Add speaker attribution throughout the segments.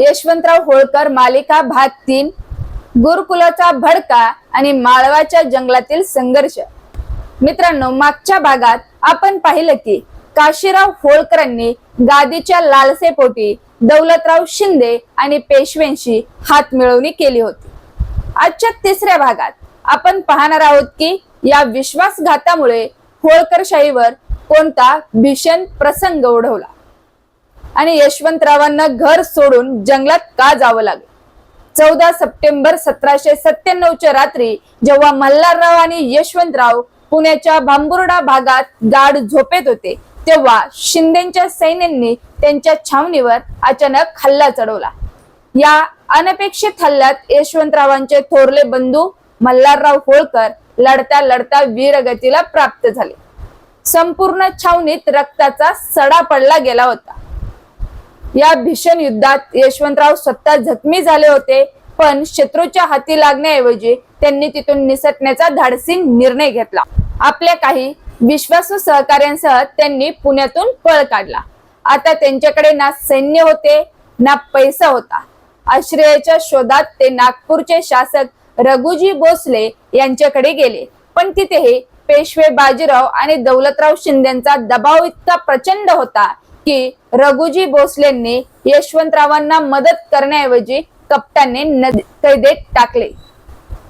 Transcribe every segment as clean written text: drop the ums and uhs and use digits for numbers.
Speaker 1: यशवंतराव होळकर मालिका भाग 3 गुरुकुलाचा भडका आणि माळवाच्या जंगलातील संघर्ष। मित्रांनो, मागच्या भागात आपण पाहिलं की काशीराव होळकरांनी गादीच्या लालसेपोटी दौलतराव शिंदे आणि पेशव्यांशी हातमिळवणी केली होती। आजच्या तिसऱ्या भागात आपण पाहणार आहोत की या विश्वासघातामुळे होळकरशाहीवर कोणता भीषण प्रसंग ओढवला आणि यशवंतरावांना घर सोडून जंगलात का जावं लागलं। 14 सप्टेंबर 1797 च्या रात्री जेव्हा मल्हारराव आणि यशवंतराव पुण्याच्या भांबुर्डा भागात गाढ झोपेत होते, तेव्हा शिंदेच्या सैन्यांनी त्यांच्या छावणीवर अचानक हल्ला चढवला। या अनपेक्षित हल्ल्यात यशवंतरावांचे थोरले बंधू मल्हारराव होळकर लढता लढता वीरगतीला प्राप्त झाले। संपूर्ण छावणीत रक्ताचा सडा पडला गेला होता। या भीषण युद्धात यशवंतराव स्वतः जखमी झाले होते, पण शत्रूच्या हाती लागण्याऐवजी त्यांनी तिथून निसटण्याचा धाडसी निर्णय घेतला। आपल्या काही विश्वासू सहकाऱ्यांसह त्यांनी पुण्यातून पळ काढला। आता त्यांच्याकडे ना सैन्य होते ना पैसा होता। आश्रयाच्या शोधात ते नागपूरचे शासक रघुजी भोसले यांच्याकडे गेले, पण तिथेही पेशवे बाजीराव आणि दौलतराव शिंदेचा दबाव इतका प्रचंड होता की रघुजी भोसलेंनी यशवंतरावांना मदत करण्याऐवजी कप्तानने कैदेत टाकले।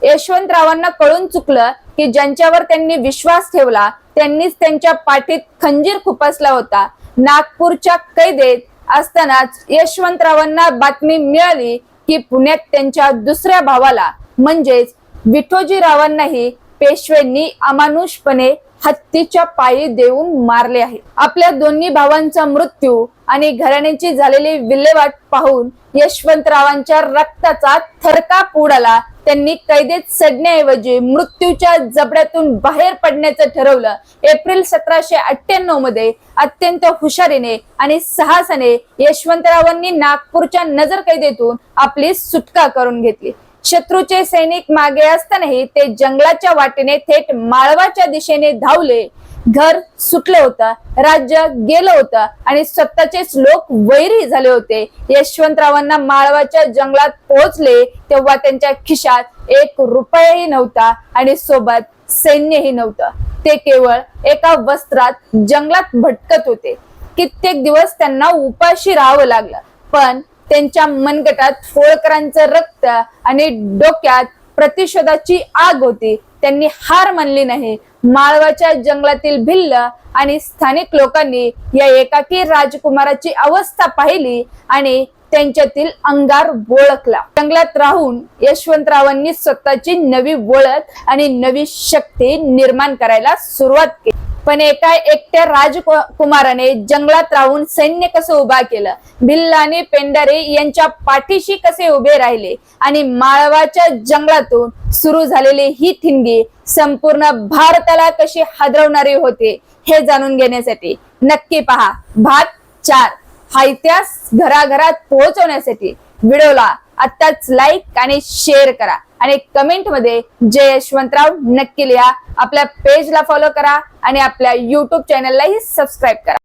Speaker 1: यशवंतरावांना कळून चुकलं की ज्यांच्यावर त्यांनी विश्वास ठेवला त्यांनीच त्यांच्या पाठीत खंजीर खुपसला होता। नागपूरच्या कैदेत असतानाच यशवंतरावांना बातमी मिळाली की पुण्यात त्यांच्या दुसऱ्या भावाला म्हणजेच विठोजीरावांनाही पेशव्यांनी अमानुषपणे हत्तीच्या पायी देऊन मारले आहे। आपल्या दोन्ही भावांचा मृत्यू आणि घराण्याची झालेली विल्हेवाट पाहून यशवंतरावांच्या रक्ताचा थरकाप उडाला। त्यांनी कैदेत सडण्याऐवजी मृत्यूच्या जबड्यातून बाहेर पडण्याचं ठरवलं। एप्रिल 1798 मध्ये अत्यंत हुशारीने आणि साहसाने यशवंतरावांनी नागपूरच्या नजरकैदेतून आपली सुटका करून घेतली। शत्रूचे सैनिक मागे असतानाही ते जंगलाच्या वाटेने थेट माळवाच्या दिशेने धावले। घर सुटलं होतं, राज्य गेलं होतं आणि स्वतःचेच लोक वैरी झाले होते। यशवंतरावांना माळवाच्या जंगलात पोहोचले तेव्हा त्यांच्या खिशात 1 रुपयाही नव्हता आणि सोबत सैन्यही नव्हतं। ते केवळ एका वस्त्रात जंगलात भटकत होते। कित्येक दिवस त्यांना उपाशी राहावं लागलं, पण त्यांच्या मनगटात होळकरांचं रक्त आणि डोक्यात प्रतिशोधाची आग होती। त्यांनी हार मानली नाही। माळवाच्या जंगलातील भिल्ल आणि स्थानिक लोकांनी या एकाकी राजकुमाराची अवस्था पाहिली आणि त्यांच्यातील अंगार ओळखला। जंगलात राहून यशवंतरावांनी स्वतःची नवी ओळख आणि नवी शक्ती निर्माण करायला सुरुवात केली। पण एका एकट्या राजकुमाराने जंगलात राहून सैन्य कसं उभा केलं, भिल्ल आणि पेंढारे यांच्या पाठीशी कसे उभे राहिले आणि माळवाच्या जंगलातून सुरू झालेली ही ठिणगी संपूर्ण भारताला कशी हादरवणारी होते, हे जाणून घेण्यासाठी नक्की पहा भाग 4। हा इतिहास घराघरात पोहोचवण्यासाठी व्हिडिओला आत्ताच लाईक आणि शेअर करा आणि कमेंट मध्ये जय यशवंतराव नक्की लिहा। आपल्या पेजला फॉलो करा आणि आपल्या YouTube चॅनललाही सबस्क्राईब करा।